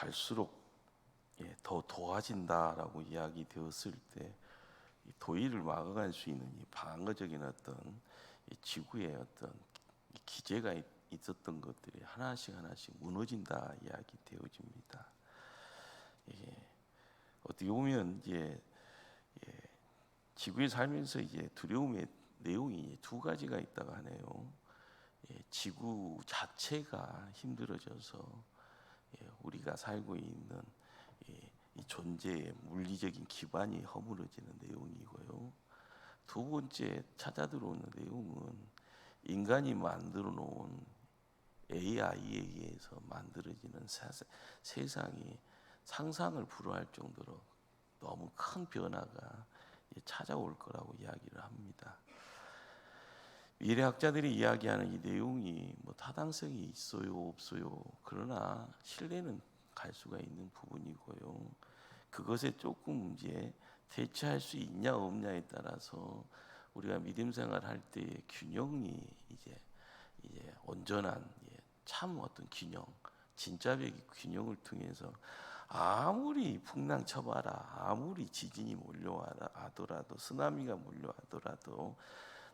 갈수록 더 도와진다라고 이야기 되었을 때 이 도의를 막아갈 수 있는 이 방어적인 어떤 이 지구의 어떤 이 기제가 있었던 것들이 하나씩 무너진다 이야기 되어집니다. 어떻게 보면 지구에 살면서 두려움의 내용이 두 가지가 있다고 하네요. 지구 자체가 힘들어져서 우리가 살고 있는 이 존재의 물리적인 기반이 허물어지는 내용이고요. 두 번째 찾아 들어오는 내용은 인간이 만들어 놓은 AI에 의해서 만들어지는 세상이 상상을 불허할 정도로 너무 큰 변화가 찾아올 거라고 이야기를 합니다. 미래학자들이 이야기하는 이 내용이 타당성이 있어요, 없어요. 그러나 신뢰는 갈 수가 있는 부분이고요. 그것에 조금 대처할 수 있냐 없냐에 따라서 우리가 믿음 생활할 때의 균형이 이제 온전한 참 어떤 균형, 진짜백의 균형을 통해서 아무리 풍랑 쳐봐라, 아무리 지진이 몰려와라 하더라도, 쓰나미가 몰려하더라도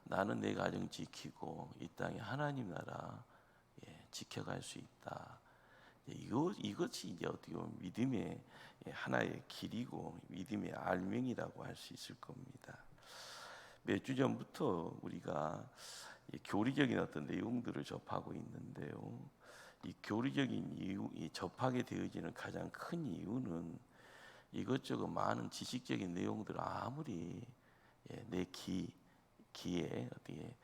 나는 내 가정 지키고 이 땅에 하나님 나라 지켜갈 수 있다. 이것이 어떻게 보면 믿음의 하나의 길이고 믿음의 알맹이라고 할 수 있을 겁니다. 몇 주 전부터 우리가 교리적인 어떤 내용들을 접하고 있는데요. 이 교리적인 이유, 접하게 되어지는 가장 큰 이유는 이것저것 많은 지식적인 내용들을 아무리 내 귀에 어떻게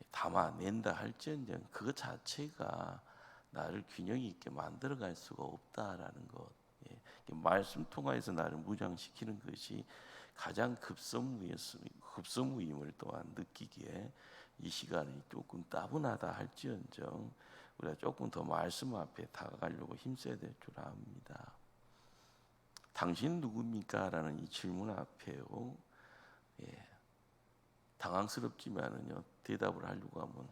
담아낸다 할지언정 그것 자체가 나를 균형 있게 만들어갈 수가 없다라는 것. 말씀 통해서 나를 무장시키는 것이 가장 급선무임을 또한 느끼기에 이 시간이 조금 따분하다 할지언정 우리가 조금 더 말씀 앞에 다가가려고 힘써야 될 줄 압니다. 당신 누굽니까? 라는 이 질문 앞에요. 당황스럽지만은요 대답을 하려고 하면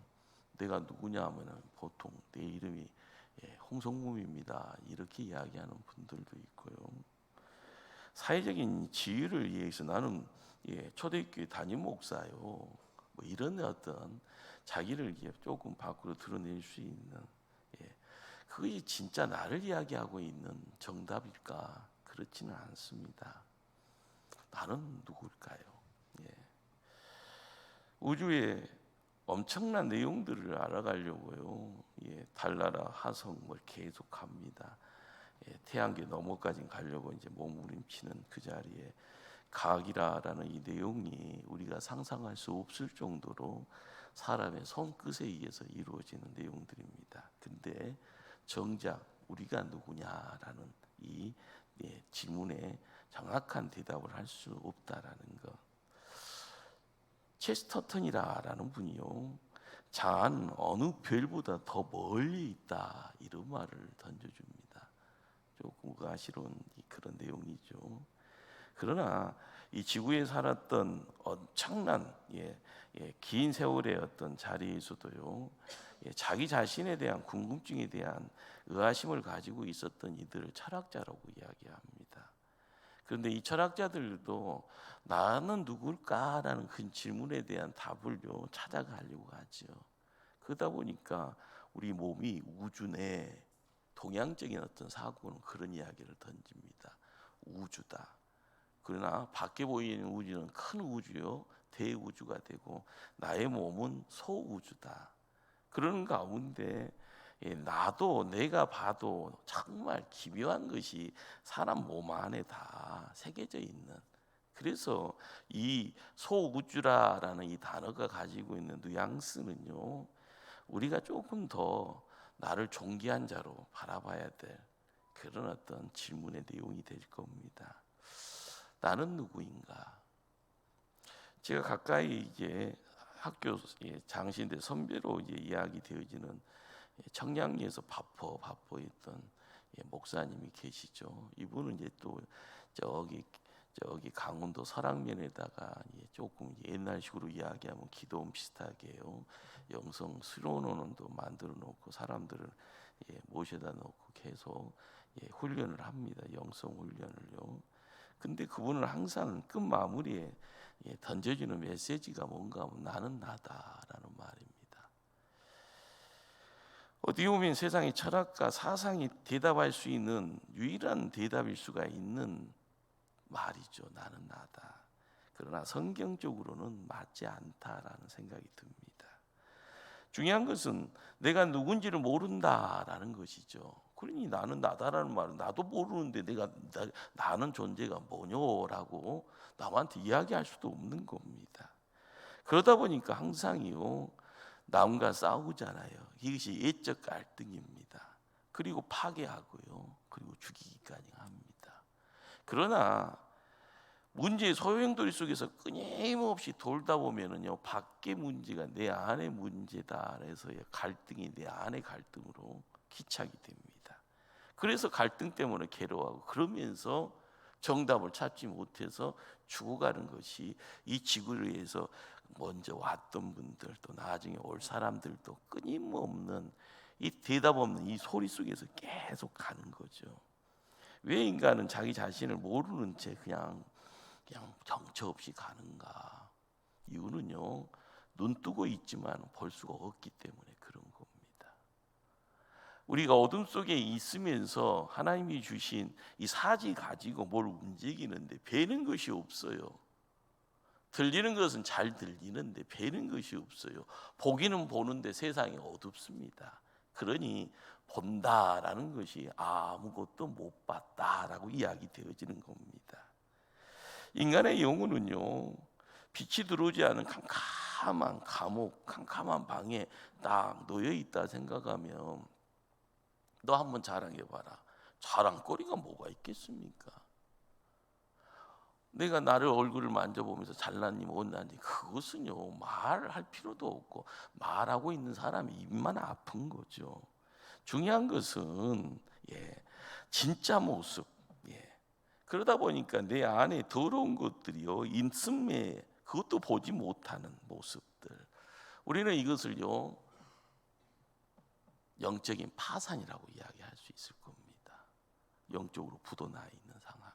내가 누구냐 하면은 보통 내 이름이 홍성문입니다 이렇게 이야기하는 분들도 있고요. 사회적인 지위를 위해서 나는 초대교회 담임 목사요 이런 어떤 자기를 조금 밖으로 드러낼 수 있는 그것이 진짜 나를 이야기하고 있는 정답일까? 그렇지는 않습니다. 나는 누굴까요? 우주의 엄청난 내용들을 알아가려고요. 달나라 하성을 계속합니다. 태양계 너머까지 가려고 몸부림치는 그 자리에 과학이라는 이 내용이 우리가 상상할 수 없을 정도로 사람의 손끝에 의해서 이루어지는 내용들입니다. 근데 정작 우리가 누구냐라는 이 질문에 정확한 대답을 할 수 없다라는 것. 체스터턴이라는 분이요, 장 어느 별보다 더 멀리 있다 이런 말을 던져줍니다. 조금 의아스러운 그런 내용이죠. 그러나 이 지구에 살았던 엄청난 긴 세월의 어떤 자리에서도요, 자기 자신에 대한 궁금증에 대한 의아심을 가지고 있었던 이들을 철학자라고 이야기합니다. 그런데 이 철학자들도 나는 누굴까라는 그 질문에 대한 답을 찾아가려고 하죠. 그러다 보니까 우리 몸이 우주 내 동양적인 어떤 사고는 그런 이야기를 던집니다. 우주다. 그러나 밖에 보이는 우주는 큰 우주요, 대우주가 되고 나의 몸은 소우주다. 그런 가운데 나도 내가 봐도 정말 기묘한 것이 사람 몸 안에 다 새겨져 있는, 그래서 이 소우주라라는 이 단어가 가지고 있는 뉘앙스는요, 우리가 조금 더 나를 존귀한 자로 바라봐야 될 그런 어떤 질문의 내용이 될 겁니다. 나는 누구인가? 제가 가까이 학교 장신대 선배로 이야기 되어지는 청량리에서 바포했던 목사님이 계시죠. 이분은 또 저기 강원도 설악면에다가 조금 옛날식으로 이야기하면 기도원 비슷하게요, 영성 수련원도 만들어 놓고 사람들을 모셔다 놓고 계속 훈련을 합니다. 영성 훈련을요. 근데 그분은 항상 끝 마무리에 던져주는 메시지가 뭔가 하면 나는 나다라는 말입니다. 어떻게 보면 세상의 철학과 사상이 대답할 수 있는 유일한 대답일 수가 있는 말이죠. 나는 나다. 그러나 성경적으로는 맞지 않다라는 생각이 듭니다. 중요한 것은 내가 누군지를 모른다라는 것이죠. 그러니 나는 나다라는 말은 나도 모르는데 나는 존재가 뭐냐라고 남한테 이야기할 수도 없는 겁니다. 그러다 보니까 항상요 남과 싸우잖아요. 이것이 예적 갈등입니다. 그리고 파괴하고요. 그리고 죽이기까지 합니다. 그러나 문제의 소용돌이 속에서 끊임없이 돌다 보면은요 밖의 문제가 내 안의 문제다 해서 갈등이 내 안의 갈등으로 기착이 됩니다. 그래서 갈등 때문에 괴로워하고 그러면서 정답을 찾지 못해서 죽어가는 것이 이 지구를 위해서 먼저 왔던 분들 또 나중에 올 사람들도 끊임없는 이 대답 없는 이 소리 속에서 계속 가는 거죠. 왜 인간은 자기 자신을 모르는 채 그냥 정처 없이 가는가? 이유는요 눈 뜨고 있지만 볼 수가 없기 때문에 그런 겁니다. 우리가 어둠 속에 있으면서 하나님이 주신 이 사지 가지고 뭘 움직이는데 배는 것이 없어요. 들리는 것은 잘 들리는데 배는 것이 없어요. 보기는 보는데 세상이 어둡습니다. 그러니 본다라는 것이 아무것도 못 봤다라고 이야기 되어지는 겁니다. 인간의 영혼은요 빛이 들어오지 않은 캄캄한 감옥, 캄캄한 방에 딱 놓여 있다 생각하면 너 한번 자랑해봐라. 자랑거리가 뭐가 있겠습니까? 내가 나를 얼굴을 만져보면서 잘났니 못났니 그것은요 말할 필요도 없고 말하고 있는 사람이 입만 아픈 거죠. 중요한 것은 진짜 모습. 그러다 보니까 내 안에 더러운 것들이요 인승매 그것도 보지 못하는 모습들. 우리는 이것을요 영적인 파산이라고 이야기할 수 있을 겁니다. 영적으로 부도나 있는 상황.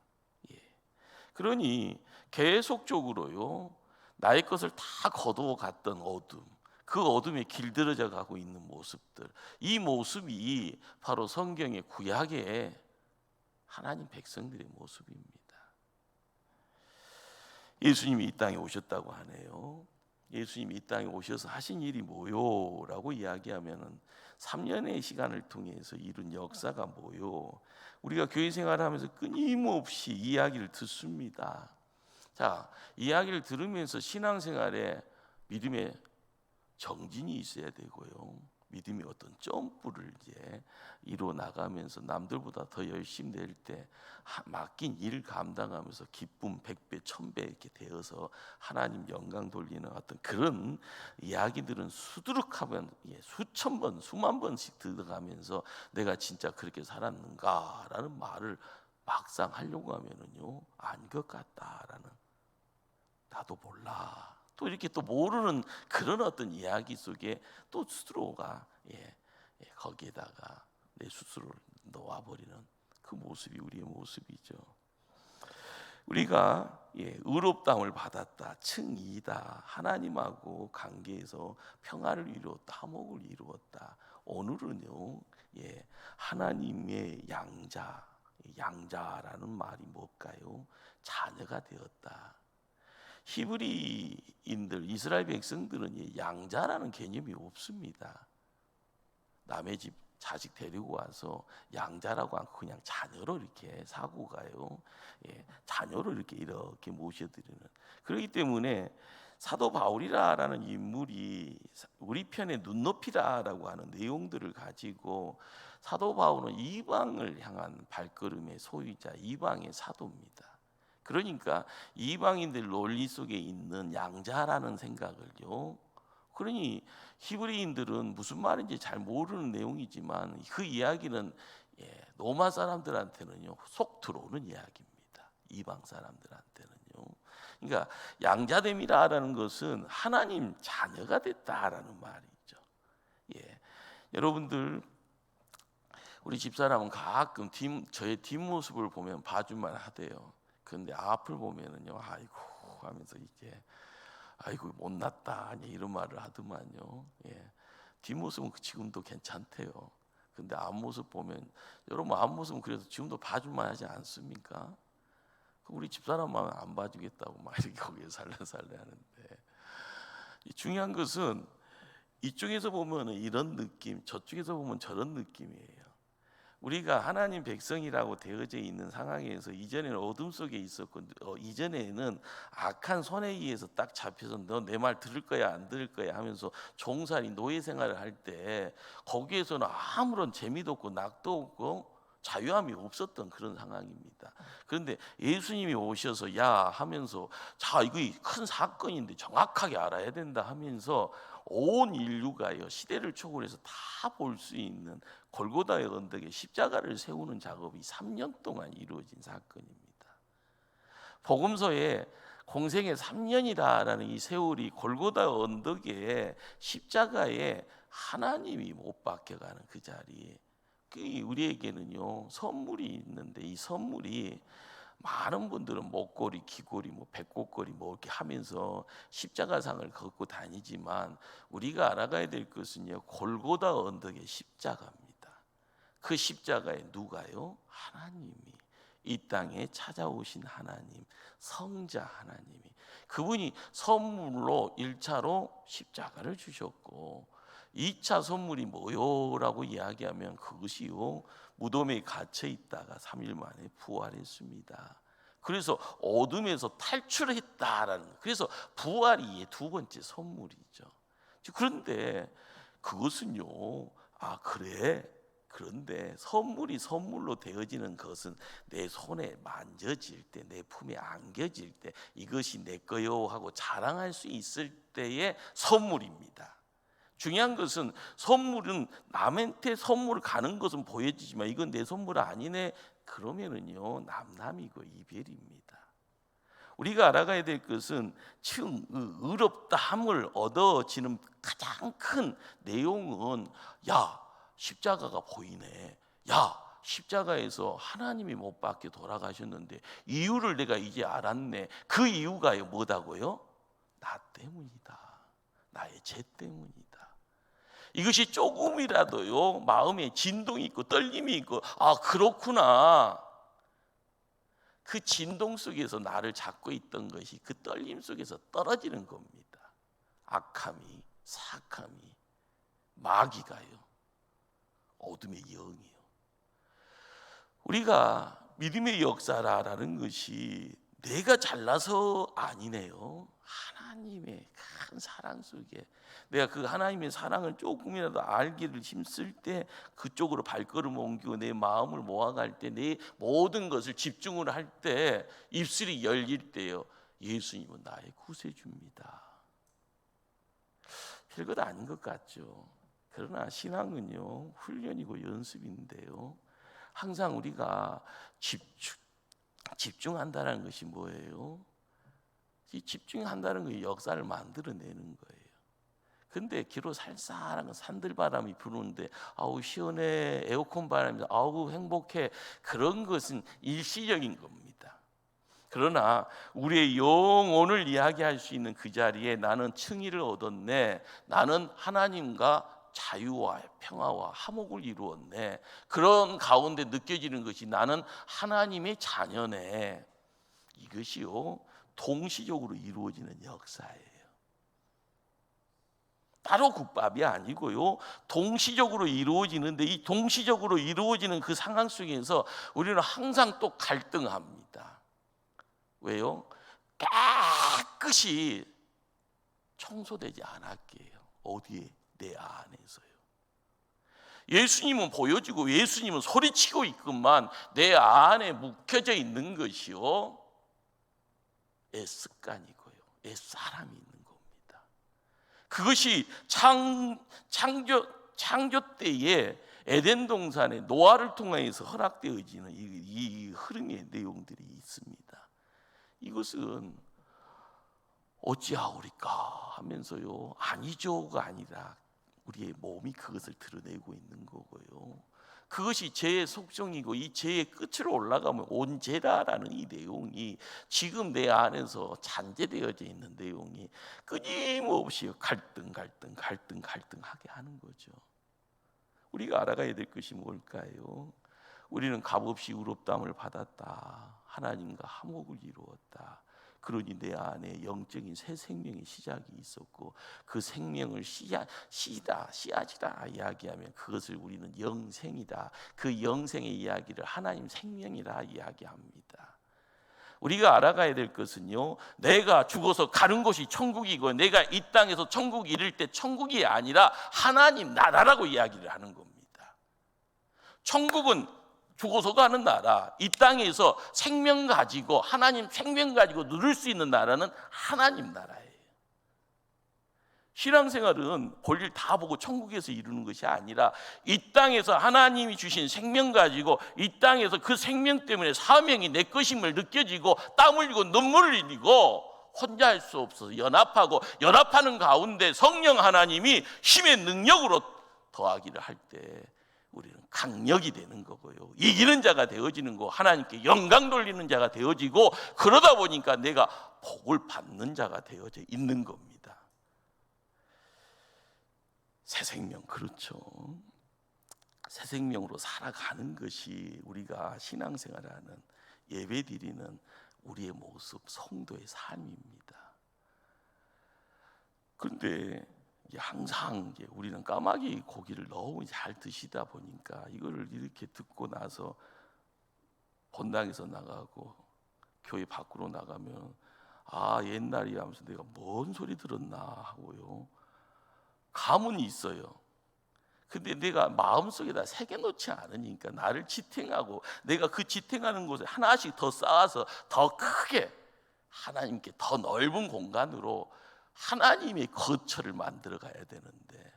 그러니 계속적으로요 나의 것을 다 거두어 갔던 어둠, 그 어둠에 길들여져 가고 있는 모습들, 이 모습이 바로 성경의 구약의 하나님 백성들의 모습입니다. 예수님이 이 땅에 오셨다고 하네요. 예수님이 이 땅에 오셔서 하신 일이 뭐요? 라고 이야기하면은 3년의 시간을 통해서 이룬 역사가 뭐요? 우리가 교회 생활하면서 끊임없이 이야기를 듣습니다. 자, 이야기를 들으면서 신앙생활에 믿음의 정진이 있어야 되고요. 믿음이 어떤 점프를 이제 이루어 나가면서 남들보다 더 열심히 낼 때 맡긴 일 감당하면서 기쁨 100배, 1000배 이렇게 되어서 하나님 영광 돌리는 어떤 그런 이야기들은 수두룩하면 수천 번, 수만 번씩 들어가면서 내가 진짜 그렇게 살았는가라는 말을 막상 하려고 하면은요 아닌 것 같다라는 나도 몰라. 또 이렇게 또 모르는 그런 어떤 이야기 속에 또 스스로가 거기에다가 내 스스로를 놓아버리는 그 모습이 우리의 모습이죠. 우리가 의롭다함을 받았다,称义다, 하나님하고 관계에서 평화를 이루었다, 화목을 이루었다. 오늘은요, 하나님의 양자라는 말이 뭘까요? 자녀가 되었다. 히브리인들, 이스라엘 백성들은 양자라는 개념이 없습니다. 남의 집 자식 데리고 와서 양자라고 않고 그냥 자녀로 이렇게 사고 가요. 자녀로 이렇게 모셔드리는. 그렇기 때문에 사도 바울이라는 인물이 우리 편의 눈높이라고 하는 내용들을 가지고 사도 바울은 이방을 향한 발걸음의 소유자, 이방의 사도입니다. 그러니까 이방인들 논리 속에 있는 양자라는 생각을요. 그러니 히브리인들은 무슨 말인지 잘 모르는 내용이지만 그 이야기는 로마 사람들한테는요 속 들어오는 이야기입니다. 이방 사람들한테는요. 그러니까 양자됨이라는 것은 하나님 자녀가 됐다라는 말이죠. 여러분들 우리 집사람은 가끔 저의 뒷모습을 보면 봐주만 하대요. 그런데 앞을 보면은요, 아이고 하면서 이게 아이고 못났다 이런 말을 하더만요. 예. 뒷모습은 지금도 괜찮대요. 근데 앞모습 보면, 여러분 앞모습은 그래도 지금도 봐줄만 하지 않습니까? 우리 집사람만 안 봐주겠다고 막 이렇게 거기에 살래살래 하는데, 중요한 것은 이쪽에서 보면 이런 느낌, 저쪽에서 보면 저런 느낌이에요. 우리가 하나님 백성이라고 되어져 있는 상황에서 이전에는 어둠 속에 있었고, 이전에는 악한 손에 의해서 딱 잡혀서 너 내 말 들을 거야 안 들을 거야 하면서 종살이 노예 생활을 할 때, 거기에서는 아무런 재미도 없고 낙도 없고 자유함이 없었던 그런 상황입니다. 그런데 예수님이 오셔서 야 하면서, 자 이거 큰 사건인데 정확하게 알아야 된다 하면서 온 인류가요, 시대를 초월해서 다 볼 수 있는 골고다의 언덕에 십자가를 세우는 작업이 3년 동안 이루어진 사건입니다. 복음서에 공생의 3년이라는 이 세월이 골고다 언덕에 십자가에 하나님이 못 박혀가는 그 자리에, 우리에게는요 선물이 있는데, 이 선물이 많은 분들은 목걸이, 귀걸이, 배꼽걸이 이렇게 하면서 십자가상을 걷고 다니지만, 우리가 알아가야 될 것은요, 골고다 언덕의 십자가입니다. 그 십자가에 누가요? 하나님이, 이 땅에 찾아오신 하나님, 성자 하나님이, 그분이 선물로 1차로 십자가를 주셨고, 2차 선물이 뭐요라고 이야기하면 그것이요, 무덤에 갇혀 있다가 3일 만에 부활했습니다. 그래서 어둠에서 탈출했다라는, 그래서 부활이 두 번째 선물이죠. 그런데 그것은요, 그래, 그런데 선물이 선물로 되어지는 것은 내 손에 만져질 때, 내 품에 안겨질 때, 이것이 내 거요 하고 자랑할 수 있을 때의 선물입니다. 중요한 것은, 선물은 남한테 선물을 가는 것은 보여지지만 이건 내 선물 아니네 그러면은요 남남이고 이별입니다. 우리가 알아가야 될 것은 지금 의롭다함을 얻어지는 가장 큰 내용은, 야 십자가가 보이네, 야 십자가에서 하나님이 못 박혀 돌아가셨는데 이유를 내가 이제 알았네. 그 이유가요 뭐다고요? 나 때문이다, 나의 죄 때문이다. 이것이 조금이라도요 마음에 진동이 있고 떨림이 있고, 그렇구나, 그 진동 속에서 나를 잡고 있던 것이 그 떨림 속에서 떨어지는 겁니다. 악함이, 사악함이, 마귀가요, 어둠의 영이요. 우리가 믿음의 역사라는 것이 내가 잘나서 아니네요. 하나님의 큰 사랑 속에 내가 그 하나님의 사랑을 조금이라도 알기를 힘쓸 때, 그쪽으로 발걸음을 옮기고 내 마음을 모아갈 때, 내 모든 것을 집중을 할 때, 입술이 열릴 때요, 예수님은 나의 구세주입니다. 별것 아닌 것 같죠. 그러나 신앙은요 훈련이고 연습인데요, 항상 우리가 집중한다는 것이 뭐예요? 이 집중한다는 것이 역사를 만들어내는 거예요. 근데 기로 살살한 산들바람이 부는데 아우 시원해, 에어컨 바람이 아우 행복해, 그런 것은 일시적인 겁니다. 그러나 우리의 영혼을 이야기할 수 있는 그 자리에 나는 칭의를 얻었네, 나는 하나님과 자유와 평화와 화목을 이루었네, 그런 가운데 느껴지는 것이 나는 하나님의 자녀네, 이것이요 동시적으로 이루어지는 역사예요. 따로 국밥이 아니고요, 동시적으로 이루어지는데, 이 동시적으로 이루어지는 그 상황 속에서 우리는 항상 또 갈등합니다. 왜요? 깨끗이 청소되지 않았기에요. 어디에? 내 안에서요. 예수님은 보여지고 예수님은 소리치고 있건만 내 안에 묵혀져 있는 것이요 내 습관이고요, 내 사람이 있는 겁니다. 그것이 창조 때에 에덴 동산의 노아를 통해서 허락되어지는 이 흐름의 내용들이 있습니다. 이것은 어찌하오리까 하면서요, 아니죠가 아니라 우리의 몸이 그것을 드러내고 있는 거고요, 그것이 죄의 속성이고 이 죄의 끝으로 올라가면 온죄다라는 이 내용이 지금 내 안에서 잔재되어져 있는 내용이 끊임없이 갈등하게 하는 거죠. 우리가 알아가야 될 것이 뭘까요? 우리는 값없이 의롭다함을 받았다. 하나님과 화목을 이루었다. 그러니 내 안에 영적인 새 생명의 시작이 있었고 그 생명을 씨앗이다 이야기하면 그것을 우리는 영생이다. 그 영생의 이야기를 하나님 생명이라 이야기합니다. 우리가 알아가야 될 것은요, 내가 죽어서 가는 곳이 천국이고 내가 이 땅에서 천국에 이를 때 천국이 아니라 하나님 나라라고 이야기를 하는 겁니다. 천국은 죽어서 가는 나라, 이 땅에서 생명 가지고 하나님 생명 가지고 누릴 수 있는 나라는 하나님 나라예요. 신앙생활은 볼일 다 보고 천국에서 이루는 것이 아니라 이 땅에서 하나님이 주신 생명 가지고 이 땅에서 그 생명 때문에 사명이 내 것임을 느껴지고 땀 흘리고 눈물을 흘리고 혼자 할 수 없어서 연합하는 가운데 성령 하나님이 힘의 능력으로 더하기를 할 때 우리는 강력이 되는 거고요. 이기는 자가 되어지는 거, 하나님께 영광 돌리는 자가 되어지고 그러다 보니까 내가 복을 받는 자가 되어져 있는 겁니다. 새 생명, 그렇죠. 새 생명으로 살아가는 것이 우리가 신앙생활하는 예배드리는 우리의 모습, 성도의 삶입니다. 그런데 항상 우리는 까마귀 고기를 너무 잘 드시다 보니까 이거를 이렇게 듣고 나서 본당에서 나가고 교회 밖으로 나가면 옛날이야 하면서 내가 뭔 소리 들었나 하고요. 감은 있어요. 근데 내가 마음속에다 새겨놓지 않으니까 나를 지탱하고 내가 그 지탱하는 곳에 하나씩 더 쌓아서 더 크게 하나님께 더 넓은 공간으로 하나님의 거처를 만들어 가야 되는데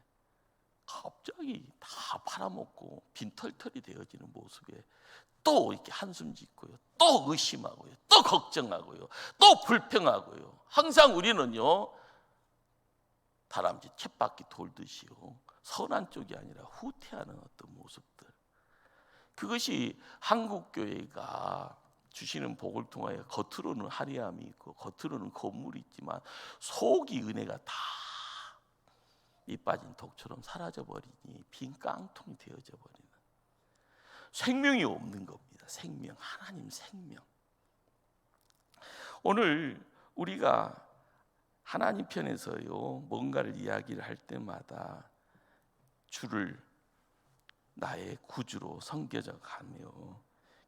갑자기 다 팔아먹고 빈털털이 되어지는 모습에 또 이렇게 한숨 짓고요, 또 의심하고요, 또 걱정하고요, 또 불평하고요. 항상 우리는요 다람쥐 쳇바퀴 돌듯이요 선한 쪽이 아니라 후퇴하는 어떤 모습들, 그것이 한국교회가 주시는 복을 통하여 겉으로는 화려함이 있고 겉으로는 건물이 있지만 속이 은혜가 다 밑 빠진 독처럼 사라져버리니 빈 깡통이 되어져 버리는 생명이 없는 겁니다. 생명, 하나님 생명. 오늘 우리가 하나님 편에서요 뭔가를 이야기를 할 때마다 주를 나의 구주로 섬겨져 가며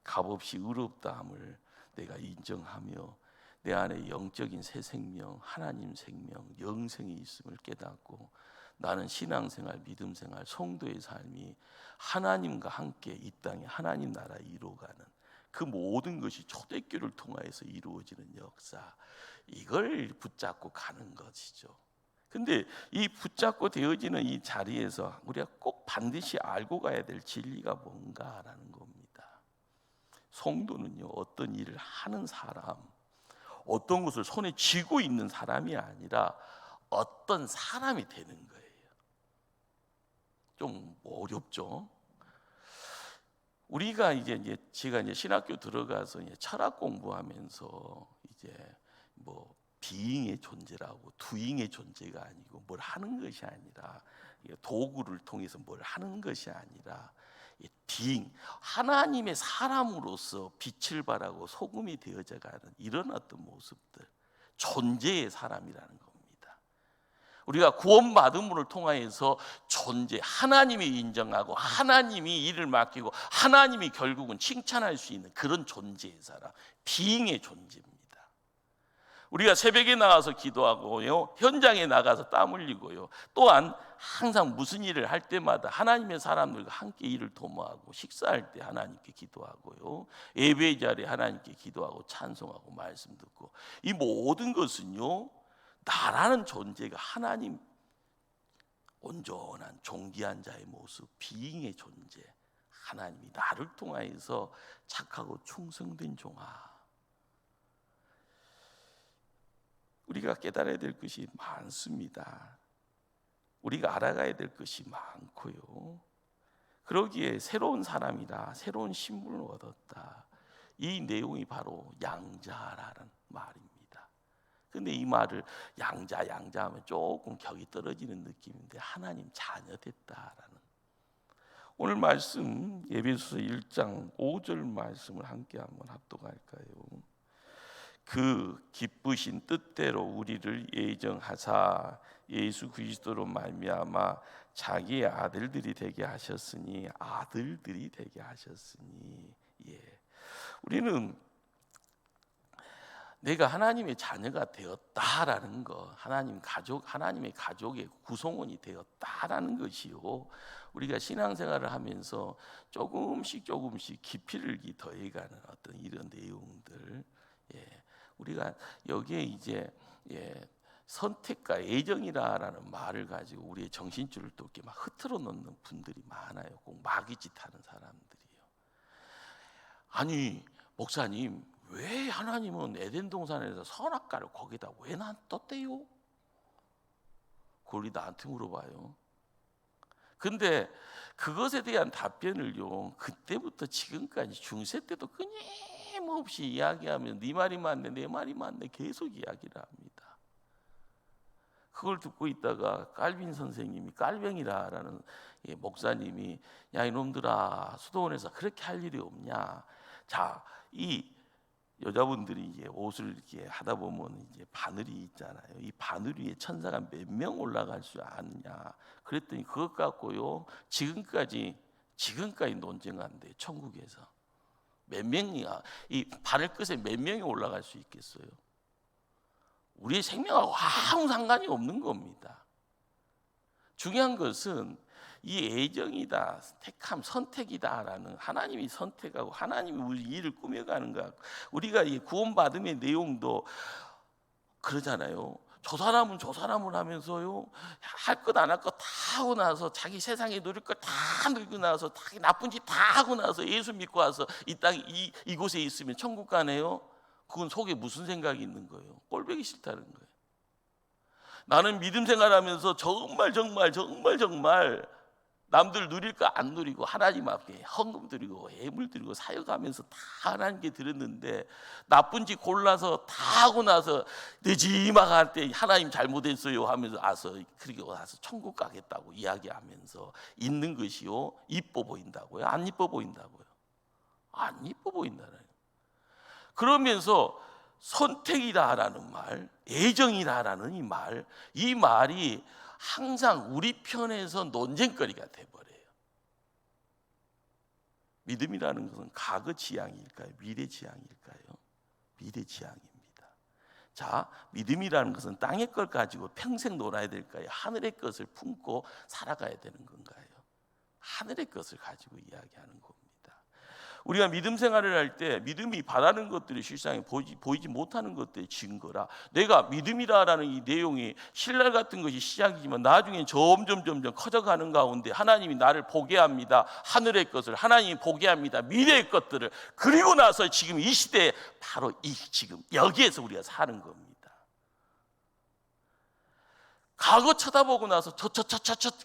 값없이 의롭다함을 내가 인정하며 내 안에 영적인 새 생명, 하나님 생명, 영생이 있음을 깨닫고 나는 신앙생활, 믿음생활, 성도의 삶이 하나님과 함께 이 땅에 하나님 나라 이루어가는 그 모든 것이 초대교를 통하여서 이루어지는 역사, 이걸 붙잡고 가는 것이죠. 근데 이 붙잡고 되어지는 이 자리에서 우리가 꼭 반드시 알고 가야 될 진리가 뭔가라는 겁니다. 성도는요 어떤 일을 하는 사람, 어떤 것을 손에 쥐고 있는 사람이 아니라 어떤 사람이 되는 거예요. 좀 어렵죠. 우리가 제가 신학교 들어가서 철학 공부하면서 뭐 비잉의 존재라고, 두잉의 존재가 아니고 뭘 하는 것이 아니라 도구를 통해서 뭘 하는 것이 아니라 비잉, 하나님의 사람으로서 빛을 발하고 소금이 되어져 가는 이런 어떤 모습들, 존재의 사람이라는 겁니다. 우리가 구원받음을 통하여서 존재, 하나님이 인정하고 하나님이 일을 맡기고 하나님이 결국은 칭찬할 수 있는 그런 존재의 사람, 비잉의 존재입니다. 우리가 새벽에 나가서 기도하고요, 현장에 나가서 땀 흘리고요, 또한 항상 무슨 일을 할 때마다 하나님의 사람들과 함께 일을 도모하고 식사할 때 하나님께 기도하고요, 예배 자리에 하나님께 기도하고 찬송하고 말씀 듣고, 이 모든 것은요 나라는 존재가 하나님 온전한 존귀한 자의 모습, 비잉의 존재, 하나님이 나를 통하여서 착하고 충성된 종아. 우리가 깨달아야 될 것이 많습니다. 우리가 알아가야 될 것이 많고요. 그러기에 새로운 사람이다, 새로운 신분을 얻었다. 이 내용이 바로 양자라는 말입니다. 근데 이 말을 양자 하면 조금 격이 떨어지는 느낌인데 하나님 자녀 됐다라는, 오늘 말씀 에베소서 1장 5절 말씀을 함께 한번 합독할까요? 그 기쁘신 뜻대로 우리를 예정하사 예수 그리스도로 말미암아 자기의 아들들이 되게 하셨으니, 아들들이 되게 하셨으니, 우리는 내가 하나님의 자녀가 되었다라는 것, 하나님의 가족의 구성원이 되었다라는 것이요, 우리가 신앙생활을 하면서 조금씩 깊이를 더해가는 어떤 이런 내용들, 우리가 여기에 이제 선택과 애정이라는 말을 가지고 우리의 정신줄을 또 이렇게 막 흐트러 놓는 분들이 많아요. 꼭 마귀짓 하는 사람들이요. 아니 목사님, 왜 하나님은 에덴 동산에서 선악과를 거기다 왜 놔뒀대요? 그걸 나한테 물어봐요. 근데 그것에 대한 답변을요, 그때부터 지금까지 중세 때도 끊임없이 이야기하면 네 말이 맞네, 내 말이 맞네 계속 이야기를 합니다. 그걸 듣고 있다가 깔빈 선생님이, 깔뱅이라는 목사님이, 야 이놈들아, 수도원에서 그렇게 할 일이 없냐. 자, 이 여자분들이 이제 옷을 이렇게 하다 보면 이제 바늘이 있잖아요. 이 바늘 위에 천사가 몇 명 올라갈 수 아느냐. 그랬더니 그것 갖고요, 지금까지 논쟁한대. 천국에서 몇 명이야, 이 바늘 끝에 몇 명이 올라갈 수 있겠어요? 우리의 생명하고 아무 상관이 없는 겁니다. 중요한 것은 이 애정이다, 택함, 선택이다라는, 하나님이 선택하고 하나님이 우리 일을 꾸며가는 것. 우리가 이 구원받음의 내용도 그러잖아요. 저 사람은 하면서요, 할 것 안 할 것 다 하고 나서, 자기 세상에 누릴 것 다 누리고 나서, 자기 나쁜 짓 다 하고 나서 예수 믿고 와서 이 땅 이곳에 있으면 천국 가네요. 그건 속에 무슨 생각이 있는 거예요? 꼴보기 싫다는 거예요. 나는 믿음 생활하면서 정말 남들 누릴 거 안 누리고 하나님 앞에 헌금 드리고 예물 드리고 사역하면서 다 하나님께 드렸는데, 나쁜 짓 골라서 다 하고 나서 늦지막할 때 하나님 잘못했어요 하면서 그리고 와서 천국 가겠다고 이야기하면서 있는 것이요, 이뻐 보인다고요? 안 이뻐 보인다고요? 안 이뻐 보인다는. 그러면서 선택이다라는 말, 애정이다라는 이 말이 항상 우리 편에서 논쟁거리가 돼버려요. 믿음이라는 것은 과거 지향일까요? 미래 지향일까요? 미래 지향입니다. 자, 믿음이라는 것은 땅의 걸 가지고 평생 놀아야 될까요? 하늘의 것을 품고 살아가야 되는 건가요? 하늘의 것을 가지고 이야기하는 겁니다. 우리가 믿음 생활을 할 때 믿음이 바라는 것들이 실상에 보이지 못하는 것들의 증거라. 내가 믿음이라는 이 내용이 신랄 같은 것이 시작이지만 나중에 점점 커져가는 가운데 하나님이 나를 보게 합니다. 하늘의 것을 하나님이 보게 합니다. 미래의 것들을. 그리고 나서 지금 이 시대에 바로 지금 여기에서 우리가 사는 겁니다. 과거 쳐다보고 나서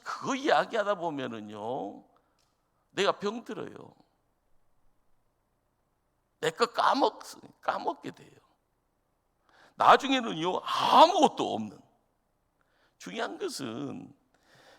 그거 이야기하다 보면은요, 내가 병들어요. 내 거 까먹게 돼요. 나중에는요, 아무것도 없는. 중요한 것은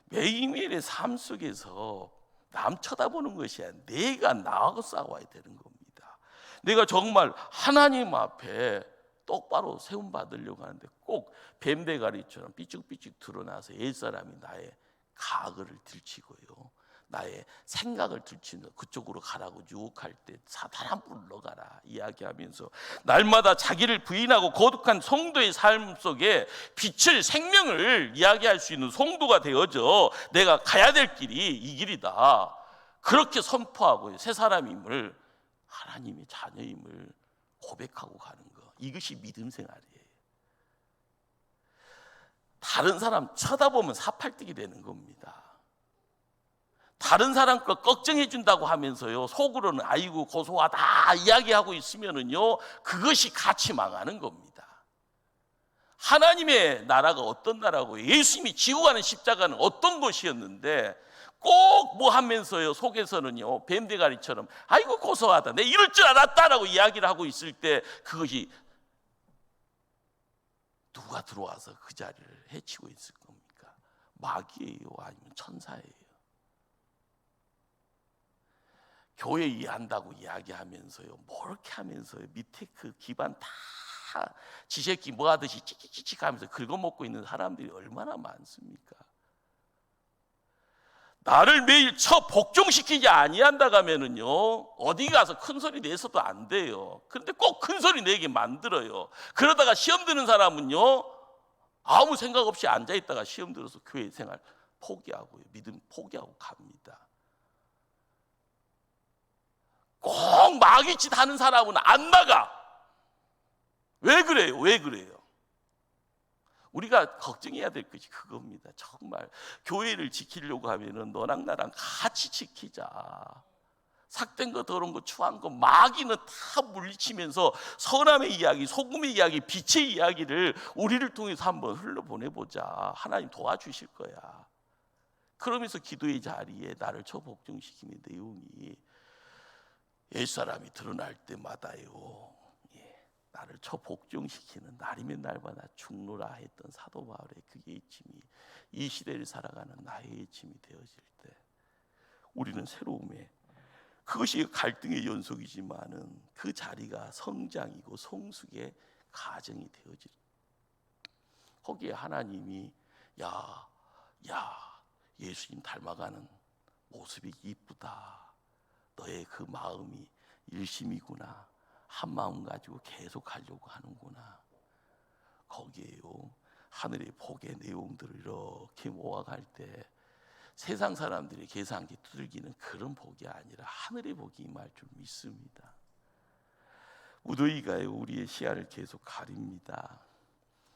매일매일의 삶 속에서 남 쳐다보는 것이 아니라 내가 나하고 싸워야 되는 겁니다. 내가 정말 하나님 앞에 똑바로 세움받으려고 하는데 꼭 뱀대가리처럼 삐죽삐죽 드러나서 옛사람이 나의 가거를 들치고요, 나의 생각을 들치면서 그쪽으로 가라고 유혹할 때 사탄아 물러가라 이야기하면서 날마다 자기를 부인하고 거룩한 성도의 삶 속에 빛을, 생명을 이야기할 수 있는 성도가 되어져 내가 가야 될 길이 이 길이다, 그렇게 선포하고 새 사람임을, 하나님의 자녀임을 고백하고 가는 것, 이것이 믿음 생활이에요. 다른 사람 쳐다보면 사팔뜨기 되는 겁니다. 다른 사람 거 걱정해 준다고 하면서요, 속으로는 아이고 고소하다 이야기하고 있으면은요, 그것이 같이 망하는 겁니다. 하나님의 나라가 어떤 나라고, 예수님이 지고 가는 십자가는 어떤 것이었는데 꼭 뭐 하면서요 속에서는요 뱀대가리처럼 아이고 고소하다 내 이럴 줄 알았다라고 이야기를 하고 있을 때 그것이 누가 들어와서 그 자리를 해치고 있을 겁니까? 마귀예요 아니면 천사예요? 교회 이해한다고 이야기하면서요 뭐 이렇게 하면서요 밑에 그 기반 다 지새끼 뭐 하듯이 찌찌찌찌 하면서 긁어먹고 있는 사람들이 얼마나 많습니까? 나를 매일 복종시키지 아니한다 가면은요 어디 가서 큰 소리 내서도 안 돼요. 그런데 꼭 큰 소리 내게 만들어요. 그러다가 시험 드는 사람은요 아무 생각 없이 앉아 있다가 시험 들어서 교회 생활 포기하고요 믿음 포기하고 갑니다. 꼭 마귀짓 하는 사람은 안 나가. 왜 그래요? 왜 그래요? 우리가 걱정해야 될 것이 그겁니다. 정말 교회를 지키려고 하면은 너랑 나랑 같이 지키자. 삭된 거 더러운 거 추한 거 마귀는 다 물리치면서 선함의 이야기, 소금의 이야기, 빛의 이야기를 우리를 통해서 한번 흘러보내보자. 하나님 도와주실 거야. 그러면서 기도의 자리에 나를 초복종시키는 내용이 옛사람이 드러날 때마다요 나를 초복종시키는 날이면 날마다 죽노라 했던 사도 바울의 그게 힘이 이 시대를 살아가는 나의 힘이 되어질 때 우리는 새로움에 그것이 갈등의 연속이지만은 그 자리가 성장이고 성숙의 가정이 되어질 거기에 하나님이 야 예수님 닮아가는 모습이 이쁘다. 너의 그 마음이 일심이구나. 한 마음 가지고 계속 가려고 하는구나. 거기에요 하늘의 복의 내용들을 이렇게 모아갈 때 세상 사람들이 계산기 두들기는 그런 복이 아니라 하늘의 복이 임할 줄 믿습니다. 무더위가요 우리의 시야를 계속 가립니다.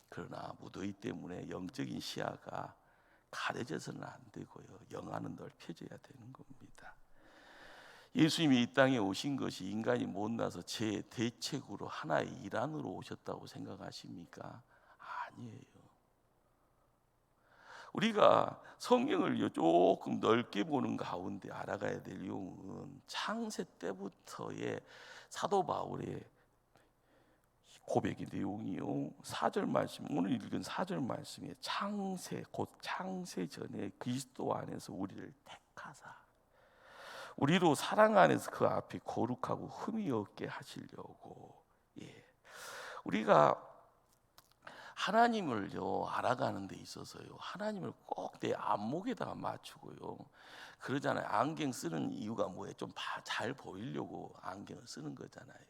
그러나 무더위 때문에 영적인 시야가 가려져서는 안 되고요 영안은 넓혀져야 되는 겁니다. 예수님이 이 땅에 오신 것이 인간이 못나서 제 대책으로 하나의 일환으로 오셨다고 생각하십니까? 아니에요. 우리가 성경을 조금 넓게 보는 가운데 알아가야 될 내용은 창세 때부터의 사도 바울의 고백의 내용이요 4절 말씀 오늘 읽은 4절 말씀에 창세 곧 창세 전에 그리스도 안에서 우리를 택하사 우리로 사랑 안에서 그 앞에 거룩하고 흠이 없게 하시려고 우리가 하나님을요 알아가는 데 있어서요 하나님을 꼭 내 안목에다가 맞추고요 그러잖아요. 안경 쓰는 이유가 뭐예요? 좀 잘 보이려고 안경을 쓰는 거잖아요.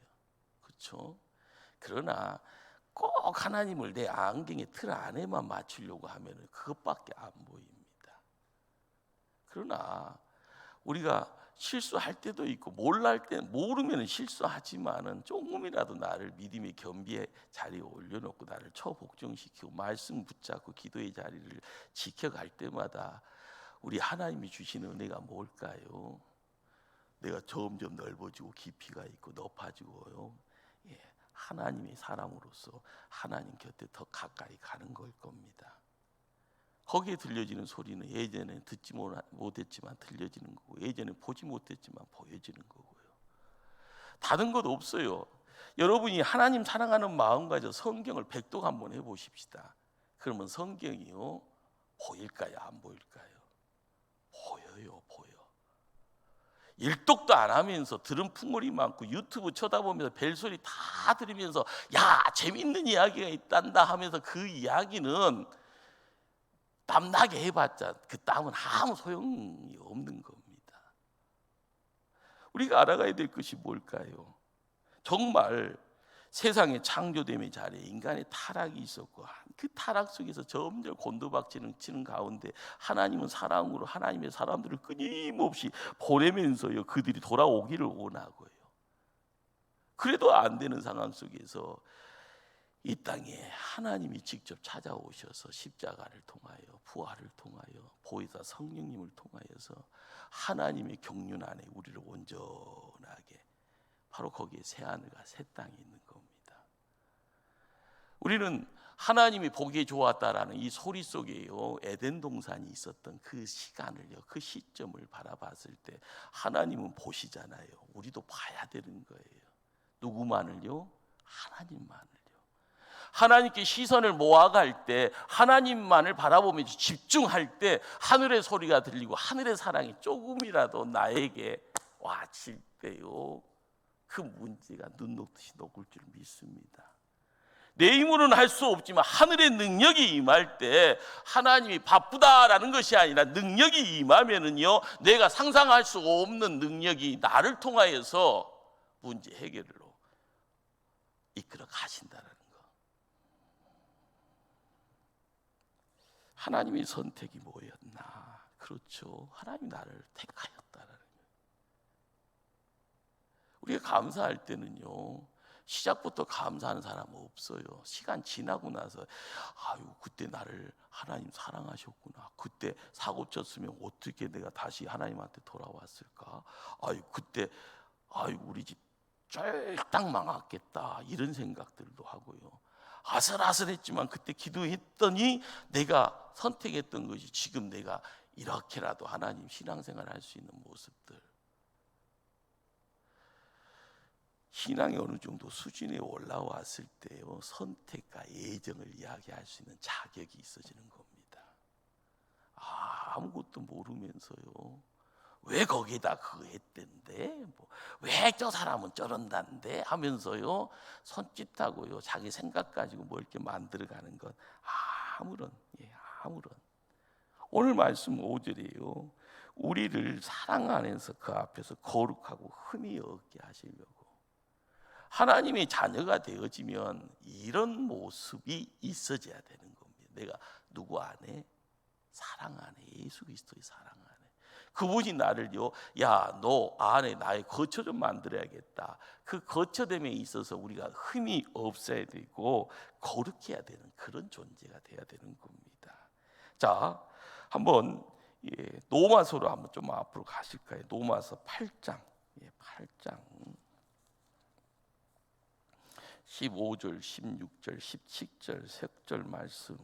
그렇죠? 그러나 꼭 하나님을 내 안경의 틀 안에만 맞추려고 하면 그것밖에 안 보입니다. 그러나 우리가 실수할 때도 있고 모르면 실수하지만은 조금이라도 나를 믿음의 겸비의 자리에 올려놓고 나를 초복종시키고 말씀 붙잡고 기도의 자리를 지켜갈 때마다 우리 하나님이 주시는 은혜가 뭘까요? 내가 점점 넓어지고 깊이가 있고 높아지고요 하나님의 사람으로서 하나님 곁에 더 가까이 가는 걸 겁니다. 거기에 들려지는 소리는 예전에 듣지 못했지만 들려지는 거고 예전에 보지 못했지만 보여지는 거고요. 다른 것 없어요. 여러분이 하나님 사랑하는 마음 가져 성경을 백독 한번 해보십시다. 그러면 성경이요 보일까요? 안 보일까요? 보여요. 일독도 안 하면서 들은 풍물이 많고 유튜브 쳐다보면서 벨소리 다 들으면서 야 재밌는 이야기가 있단다 하면서 그 이야기는 땀나게 해봤자 그 땀은 아무 소용이 없는 겁니다. 우리가 알아가야 될 것이 뭘까요? 정말 세상의 창조됨의 자리에 인간의 타락이 있었고 그 타락 속에서 점점 곤두박질을 가운데 하나님은 사랑으로 하나님의 사람들을 끊임없이 보내면서요 그들이 돌아오기를 원하고요. 그래도 안 되는 상황 속에서 이 땅에 하나님이 직접 찾아오셔서 십자가를 통하여 부활을 통하여 보혜사 성령님을 통하여서 하나님의 경륜 안에 우리를 온전하게 바로 거기에 새 하늘과 새 땅이 있는 겁니다. 우리는 하나님이 보기에 좋았다라는 이 소리 속에요, 에덴 동산이 있었던 그 시간을요, 그 시점을 바라봤을 때 하나님은 보시잖아요. 우리도 봐야 되는 거예요. 누구만을요? 하나님만을요. 하나님께 시선을 모아갈 때, 하나님만을 바라보면서 집중할 때 하늘의 소리가 들리고 하늘의 사랑이 조금이라도 나에게 와칠 때요, 그 문제가 눈 녹듯이 녹을 줄 믿습니다. 내 힘으로는 할 수 없지만 하늘의 능력이 임할 때, 하나님이 바쁘다라는 것이 아니라 능력이 임하면은요, 내가 상상할 수 없는 능력이 나를 통하여서 문제 해결로 이끌어 가신다는 거. 하나님의 선택이 뭐였나? 그렇죠, 하나님이 나를 택하였다라는 거예요. 우리가 감사할 때는요, 시작부터 감사하는 사람은 없어요. 시간 지나고 나서 아유, 그때 나를 하나님 사랑하셨구나. 그때 사고 쳤으면 어떻게 내가 다시 하나님한테 돌아왔을까? 아유, 그때 아유, 우리 집 쫄딱 망했겠다, 이런 생각들도 하고요. 아슬아슬했지만 그때 기도했더니 내가 선택했던 것이 지금 내가 이렇게라도 하나님 신앙생활 할 수 있는 모습들. 신앙이 어느 정도 수준에 올라왔을 때요, 선택과 애정을 이야기할 수 있는 자격이 있어지는 겁니다. 아무것도 모르면서요, 왜 거기다 그거 했댄데, 왜 저 사람은 저런다는데 하면서요, 손짓하고요, 자기 생각 가지고 뭐 이렇게 만들어가는 건 아무런 오늘 말씀 5절이에요. 우리를 사랑 안에서 그 앞에서 거룩하고 흠이 없게 하시려고. 하나님의 자녀가 되어지면 이런 모습이 있어져야 되는 겁니다. 내가 누구 안에? 사랑 안에, 예수 그리스도의 사랑 안에. 그분이 나를요, 야, 너 안에 나의 거처 좀 만들어야겠다. 그 거처됨에 있어서 우리가 흠이 없어야 되고 거룩해야 되는 그런 존재가 돼야 되는 겁니다. 자, 한번 노마서로 한번 좀 앞으로 가실까요? 노마서 8장, 8장 15절, 16절, 17절, 색절 말씀.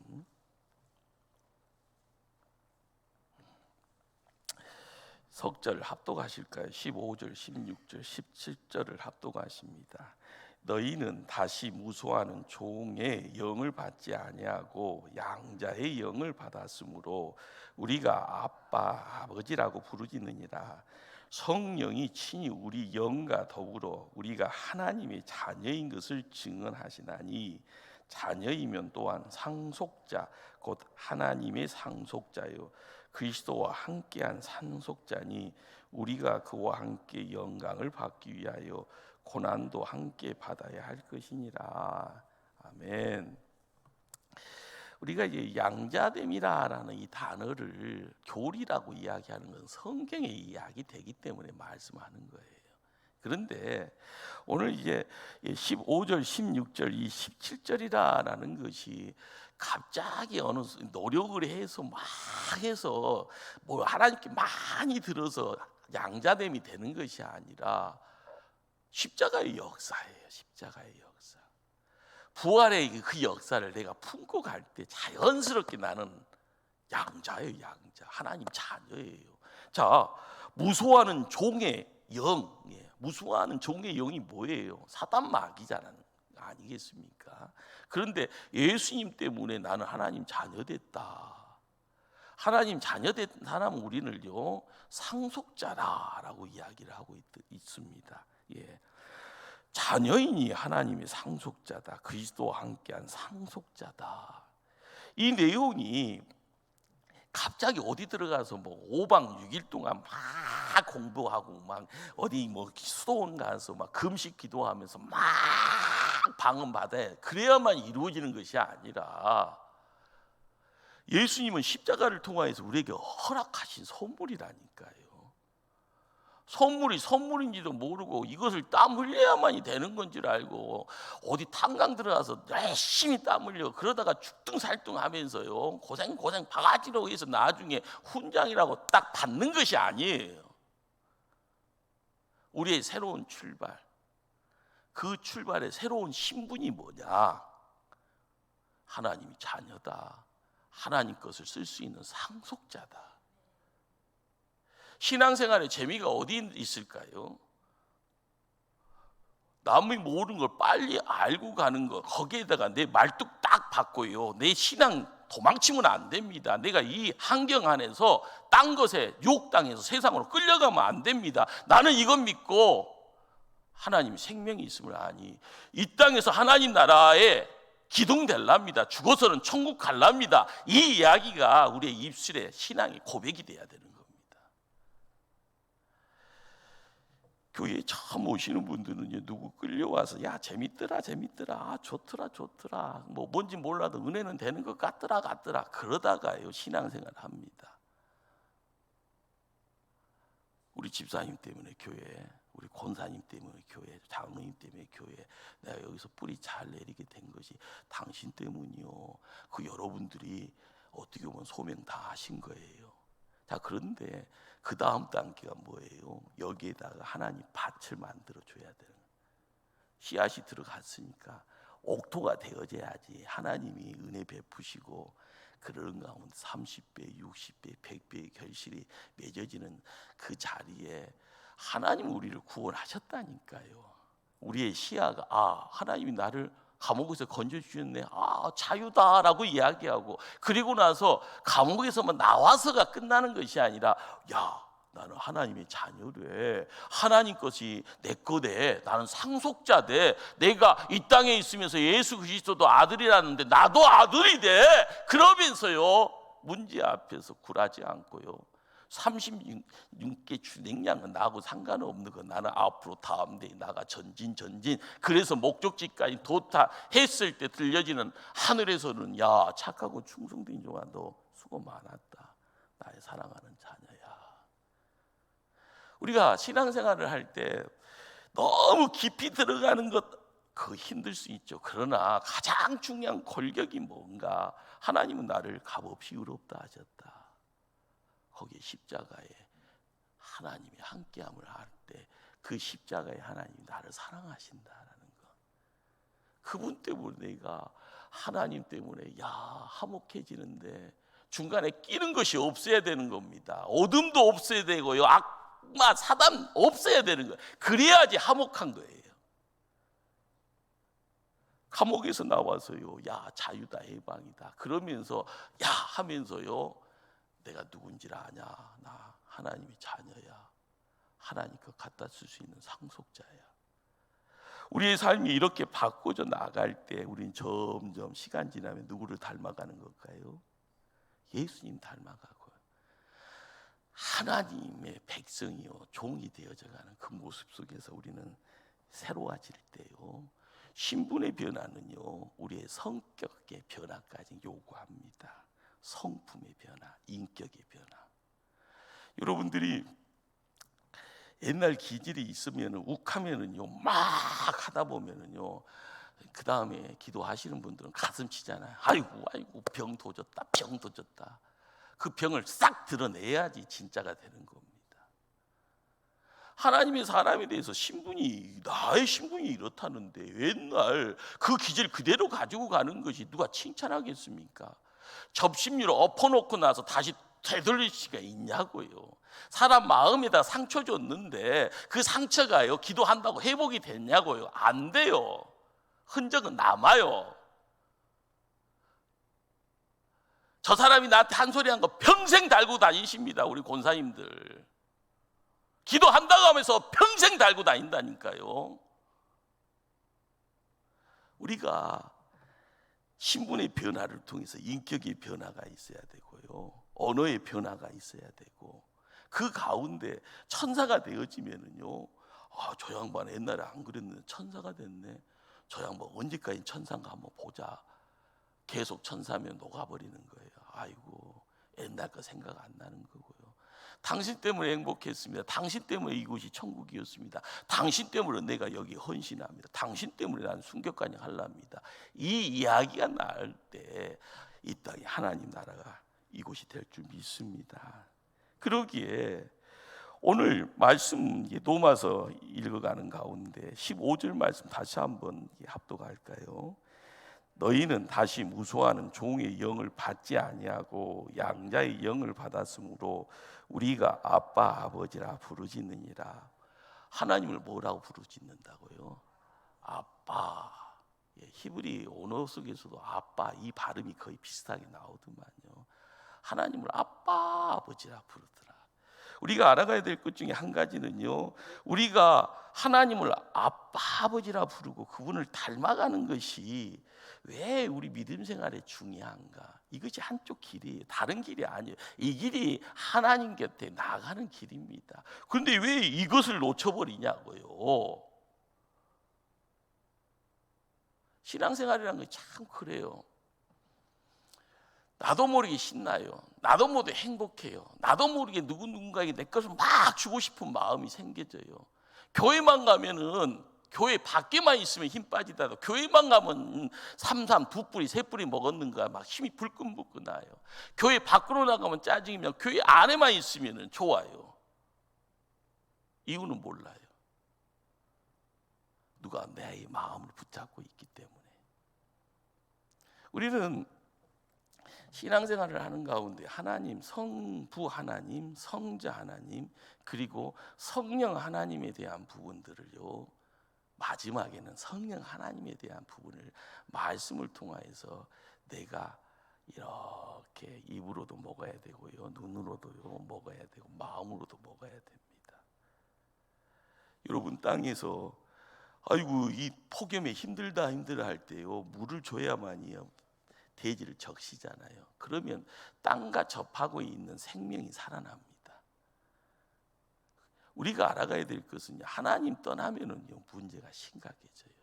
석절 합독하실까요? 15절, 16절, 17절을 합독하십니다. 너희는 다시 무소하는 종의 영을 받지 아니하고 양자의 영을 받았으므로 우리가 아빠, 아버지라고 부르짖느니라. 성령이 친히 우리 영과 더불어 우리가 하나님의 자녀인 것을 증언하시나니, 자녀이면 또한 상속자 곧 하나님의 상속자요 그리스도와 함께한 상속자니, 우리가 그와 함께 영광을 받기 위하여 고난도 함께 받아야 할 것이니라. 아멘. 우리가 이제 양자됨이라는 이 단어를 교리라고 이야기하는 건 성경의 이야기 되기 때문에 말씀하는 거예요. 그런데 오늘 이제 15절, 16절, 이 17절이라는 것이 갑자기 어느 노력을 해서 막 해서 뭐 하나님께 많이 들어서 양자됨이 되는 것이 아니라 십자가의 역사예요. 십자가의 역사. 부활의 그 역사를 내가 품고 갈 때 자연스럽게 나는 양자예요. 양자. 하나님 자녀예요. 자, 무소하는 종의 영, 무소하는 종의 영이 뭐예요? 사단 마귀잖아요. 아니겠습니까? 그런데 예수님 때문에 나는 하나님 자녀 됐다. 하나님 자녀 된 사람은 우리는요, 상속자라고 이야기를 하고 있습니다. 예. 자녀이니 하나님의 상속자다. 그리스도와 함께한 상속자다. 이 내용이 갑자기 어디 들어가서 뭐 5박 6일 동안 막 공부하고 막 어디 뭐 수도원 가서 막 금식 기도하면서 막 방언 받아야 그래야만 이루어지는 것이 아니라, 예수님은 십자가를 통하여서 우리에게 허락하신 선물이라니까요. 선물이 선물인지도 모르고 이것을 땀 흘려야만이 되는 건 줄 알고 어디 탄광 들어가서 열심히 땀 흘려 그러다가 죽등살등 하면서요, 고생 바가지로 해서 나중에 훈장이라고 딱 받는 것이 아니에요. 우리의 새로운 출발, 그 출발의 새로운 신분이 뭐냐? 하나님이 자녀다. 하나님 것을 쓸 수 있는 상속자다. 신앙생활의 재미가 어디 있을까요? 남이 모르는 걸 빨리 알고 가는 것, 거기에다가 내 말뚝 딱 받고요, 내 신앙 도망치면 안 됩니다. 내가 이 환경 안에서 딴 것에 유혹당해서 세상으로 끌려가면 안 됩니다. 나는 이것 믿고 하나님 생명이 있음을 아니, 이 땅에서 하나님 나라에 기둥될랍니다. 죽어서는 천국 갈랍니다. 이 이야기가 우리의 입술에 신앙의 고백이 돼야 되는 겁니다. 교회에 처음 오시는 분들은 누구 끌려와서 야 재밌더라 좋더라 뭐 뭔지 몰라도 은혜는 되는 것 같더라 그러다가요 신앙생활 합니다. 우리 집사님 때문에 교회, 우리 권사님 때문에 교회, 장로님 때문에 교회, 내가 여기서 뿌리 잘 내리게 된 것이 당신 때문이요. 그 여러분들이 어떻게 보면 소명 다 하신 거예요. 자, 그런데 그 다음 단계가 뭐예요? 여기에다가 하나님 밭을 만들어 줘야 되는 거예요. 씨앗이 들어갔으니까 옥토가 되어져야지 하나님이 은혜 베푸시고 그런 가운데 30배, 60배, 100배의 결실이 맺어지는 그 자리에 하나님 우리를 구원하셨다니까요. 우리의 시야가 하나님이 나를 감옥에서 건져주셨네, 자유다라고 이야기하고, 그리고 나서 감옥에서만 나와서가 끝나는 것이 아니라 나는 하나님의 자녀래, 하나님 것이 내 거대, 나는 상속자대, 내가 이 땅에 있으면서 예수 그리스도도 아들이라는데 나도 아들이 돼. 그러면서요 문제 앞에서 굴하지 않고요 36개 주행량은 나하고 상관없는 거, 나는 앞으로 다음 대에 나가 전진. 그래서 목적지까지 도착했을 때 들려지는 하늘에서는 착하고 충성된 종아 너 수고 많았다, 나의 사랑하는 자녀야. 우리가 신앙생활을 할 때 너무 깊이 들어가는 것 그거 힘들 수 있죠. 그러나 가장 중요한 골격이 뭔가, 하나님은 나를 값없이 의롭다 하셨다. 거기에 십자가에 하나님이 함께함을 할 때 그 십자가에 하나님이 나를 사랑하신다라는 거, 그분 때문에 내가 하나님 때문에 화목해지는데 중간에 끼는 것이 없어야 되는 겁니다. 어둠도 없어야 되고요, 악마 사단 없어야 되는 거예요. 그래야지 화목한 거예요. 감옥에서 나와서요 자유다, 해방이다 그러면서 하면서요 내가 누군지를 아냐, 나 하나님의 자녀야, 하나님 것 갖다 쓸 수 있는 상속자야. 우리의 삶이 이렇게 바꿔져 나갈 때 우리는 점점 시간 지나면 누구를 닮아가는 걸까요? 예수님 닮아가고 하나님의 백성이요 종이 되어져가는 그 모습 속에서 우리는 새로워질 때요 신분의 변화는요 우리의 성격의 변화까지 요구합니다. 성품의 변화, 인격의 변화. 여러분들이 옛날 기질이 있으면 욱하면은요 막 하다 보면은요 그 다음에 기도하시는 분들은 가슴 치잖아요. 아이고 병 도졌다. 그 병을 싹 드러내야지 진짜가 되는 겁니다. 하나님의 사람에 대해서 나의 신분이 이렇다는데 맨날 그 기질 그대로 가지고 가는 것이 누가 칭찬하겠습니까? 접심유를 엎어놓고 나서 다시 되돌릴 수가 있냐고요. 사람 마음에다 상처 줬는데 그 상처가요 기도한다고 회복이 됐냐고요. 안 돼요. 흔적은 남아요. 저 사람이 나한테 한 소리 한 거 평생 달고 다니십니다. 우리 권사님들 기도한다고 하면서 평생 달고 다닌다니까요. 우리가 신분의 변화를 통해서 인격의 변화가 있어야 되고요, 언어의 변화가 있어야 되고, 그 가운데 천사가 되어지면은요 저 양반 옛날에 안 그랬는데 천사가 됐네, 저 양반 언제까지 천사인가 한번 보자. 계속 천사면 녹아버리는 거예요. 아이고 옛날 거 생각 안 나는 거고요. 당신 때문에 행복했습니다. 당신 때문에 이곳이 천국이었습니다. 당신 때문에 내가 여기 헌신합니다. 당신 때문에 난 순교까지 하랍니다. 이 이야기가 나올 때 이 땅에 하나님 나라가 이곳이 될 줄 믿습니다. 그러기에 오늘 말씀 로마서 읽어가는 가운데 15절 말씀 다시 한번 합독할까요? 너희는 다시 무소하는 종의 영을 받지 아니하고 양자의 영을 받았으므로 우리가 아빠 아버지라 부르짖느니라. 하나님을 뭐라고 부르짖는다고요? 아빠. 히브리 언어 속에서도 아빠 이 발음이 거의 비슷하게 나오더만요. 하나님을 아빠 아버지라 부르더라. 우리가 알아가야 될 것 중에 한 가지는요, 우리가 하나님을 아빠 아버지라 부르고 그분을 닮아가는 것이 왜 우리 믿음 생활에 중요한가? 이것이 한쪽 길이에요. 다른 길이 아니에요. 이 길이 하나님 곁에 나가는 길입니다. 그런데 왜 이것을 놓쳐버리냐고요? 신앙생활이라는 게 참 그래요. 나도 모르게 신나요. 나도 모르게 행복해요. 나도 모르게 누군가에게 내 것을 막 주고 싶은 마음이 생겨져요. 교회만 가면은, 교회 밖에만 있으면 힘 빠지다도 교회만 가면 삼삼 두 뿌리 세 뿌리 먹었는가 막 힘이 불끈불끈 나요. 교회 밖으로 나가면 짜증이면 교회 안에만 있으면 좋아요. 이유는 몰라요. 누가 내 마음을 붙잡고 있기 때문에. 우리는 신앙생활을 하는 가운데 하나님, 성부 하나님, 성자 하나님, 그리고 성령 하나님에 대한 부분들을요, 마지막에는 성령 하나님에 대한 부분을 말씀을 통하여서 내가 이렇게 입으로도 먹어야 되고요, 눈으로도 먹어야 되고 마음으로도 먹어야 됩니다. 여러분, 땅에서 아이고 이 폭염에 힘들다 할 때요, 물을 줘야만이요 대지를 적시잖아요. 그러면 땅과 접하고 있는 생명이 살아납니다. 우리가 알아가야 될 것은 하나님 떠나면은요 문제가 심각해져요.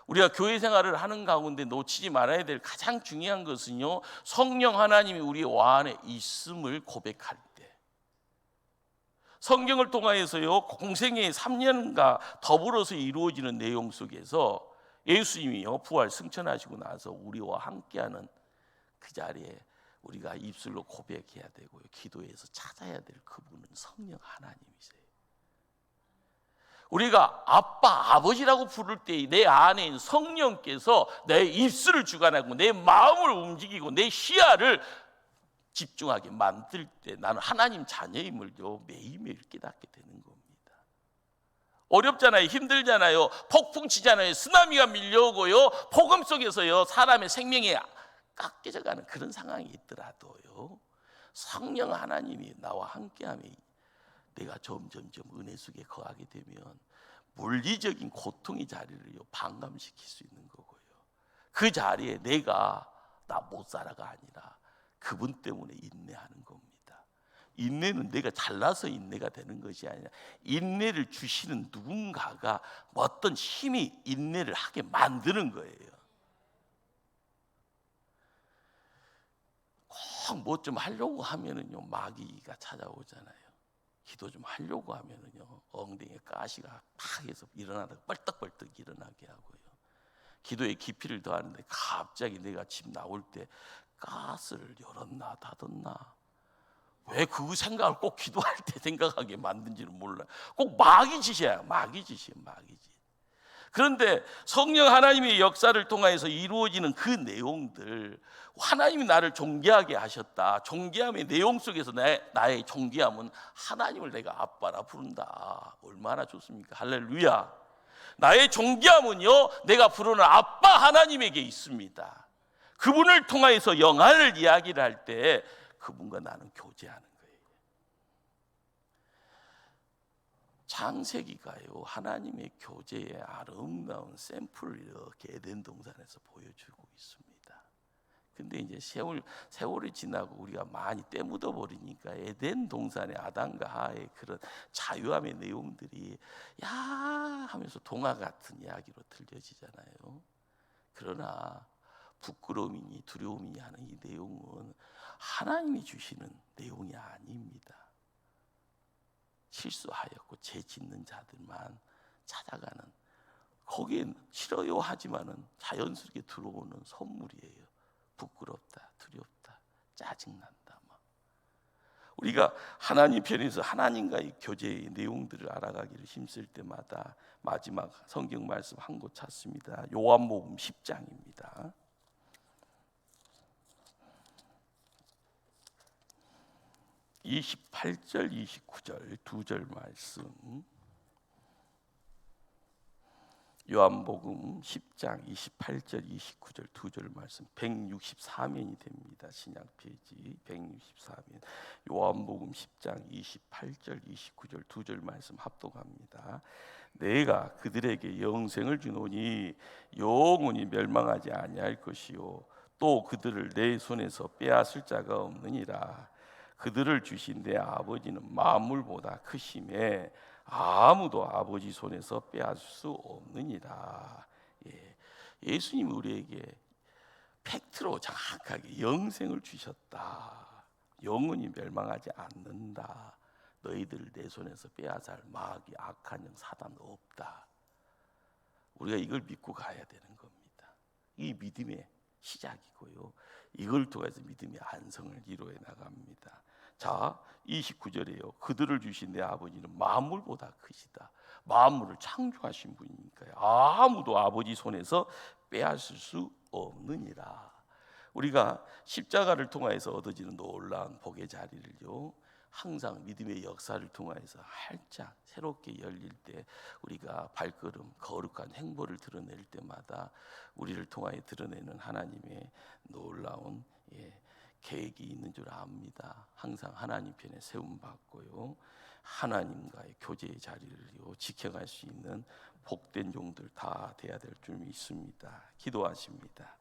우리가 교회 생활을 하는 가운데 놓치지 말아야 될 가장 중요한 것은요, 성령 하나님이 우리 안에 있음을 고백할 때, 성경을 통하여서요 공생의 3년과 더불어서 이루어지는 내용 속에서 예수님이요 부활 승천하시고 나서 우리와 함께하는 그 자리에 우리가 입술로 고백해야 되고요, 기도해서 찾아야 될 그분은 성령 하나님이세요. 우리가 아빠 아버지라고 부를 때 내 안에 있는 성령께서 내 입술을 주관하고 내 마음을 움직이고 내 시야를 집중하게 만들 때 나는 하나님 자녀임을요 매일매일 깨닫게 되는 겁니다. 어렵잖아요. 힘들잖아요. 폭풍 치잖아요. 쓰나미가 밀려오고요, 폭음 속에서요 사람의 생명이 깎여져가는 그런 상황이 있더라도요, 성령 하나님이 나와 함께하며 내가 점점점 은혜 속에 거하게 되면 물리적인 고통의 자리를 반감시킬 수 있는 거고요, 그 자리에 내가 나 못 살아가 아니라 그분 때문에 인내하는 겁니다. 인내는 내가 잘나서 인내가 되는 것이 아니라 인내를 주시는 누군가가 어떤 힘이 인내를 하게 만드는 거예요. 꼭 뭐 좀 하려고 하면은요 마귀가 찾아오잖아요. 기도 좀 하려고 하면은요 엉덩이에 가시가 팍 해서 일어나다가 벌떡벌떡 일어나게 하고요, 기도의 깊이를 더하는데 갑자기 내가 집 나올 때 가스를 열었나 닫았나, 왜 그 생각을 꼭 기도할 때 생각하게 만든지는 몰라요. 꼭 마귀 짓이야. 마귀 짓이에요. 마귀 짓. 그런데 성령 하나님의 역사를 통해서 이루어지는 그 내용들, 하나님이 나를 존귀하게 하셨다. 존귀함의 내용 속에서 나의 존귀함은 하나님을 내가 아빠라 부른다. 얼마나 좋습니까? 할렐루야. 나의 존귀함은요 내가 부르는 아빠 하나님에게 있습니다. 그분을 통해서 영화를 이야기를 할 때 그분과 나는 교제하는 거예요. 창세기가요 하나님의 교제의 아름다운 샘플을 이렇게 에덴 동산에서 보여주고 있습니다. 근데 이제 세월이 지나고 우리가 많이 때묻어 버리니까 에덴 동산의 아담과 하와의 그런 자유함의 내용들이 야 하면서 동화 같은 이야기로 들려지잖아요. 그러나 부끄러움이니 두려움이니 하는 이 내용은 하나님이 주시는 내용이 아닙니다. 실수하였고 죄 짓는 자들만 찾아가는, 거기엔 싫어요 하지만은 자연스럽게 들어오는 선물이에요. 부끄럽다, 두렵다, 짜증난다. 우리가 하나님 편에서 하나님과의 교제의 내용들을 알아가기를 힘쓸 때마다 마지막 성경 말씀 한 곳 찾습니다. 요한복음 10장입니다. 28절 29절 두 절 말씀. 요한복음 10장 28절 29절 두 절 말씀 164면이 됩니다. 신약 페이지 164면. 요한복음 10장 28절 29절 두 절 말씀 합독합니다. 내가 그들에게 영생을 주노니 영원히 멸망하지 아니할 것이요 또 그들을 내 손에서 빼앗을 자가 없느니라. 그들을 주신 내 아버지는 만물보다 크심에 아무도 아버지 손에서 빼앗을 수 없느니라. 예수님이 우리에게 팩트로 정확하게 영생을 주셨다. 영원히 멸망하지 않는다. 너희들을 내 손에서 빼앗을 마귀 악한 영 사단 없다. 우리가 이걸 믿고 가야 되는 겁니다. 이 믿음의 시작이고요. 이걸 통해서 믿음의 안성을 이루어 나갑니다. 자, 29절이에요. 그들을 주신 내 아버지는 만물보다 크시다. 만물을 창조하신 분이니까요. 아무도 아버지 손에서 빼앗을 수 없느니라. 우리가 십자가를 통하여서 얻어지는 놀라운 복의 자리를요, 항상 믿음의 역사를 통하여서 활짝 새롭게 열릴 때 우리가 발걸음 거룩한 행보를 드러낼 때마다 우리를 통하여 드러내는 하나님의 놀라운 계획이 있는 줄 압니다. 항상 하나님 편에 세움 받고요, 하나님과의 교제의 자리를요 지켜갈 수 있는 복된 종들 다 돼야 될 줄 믿습니다. 기도하십니다.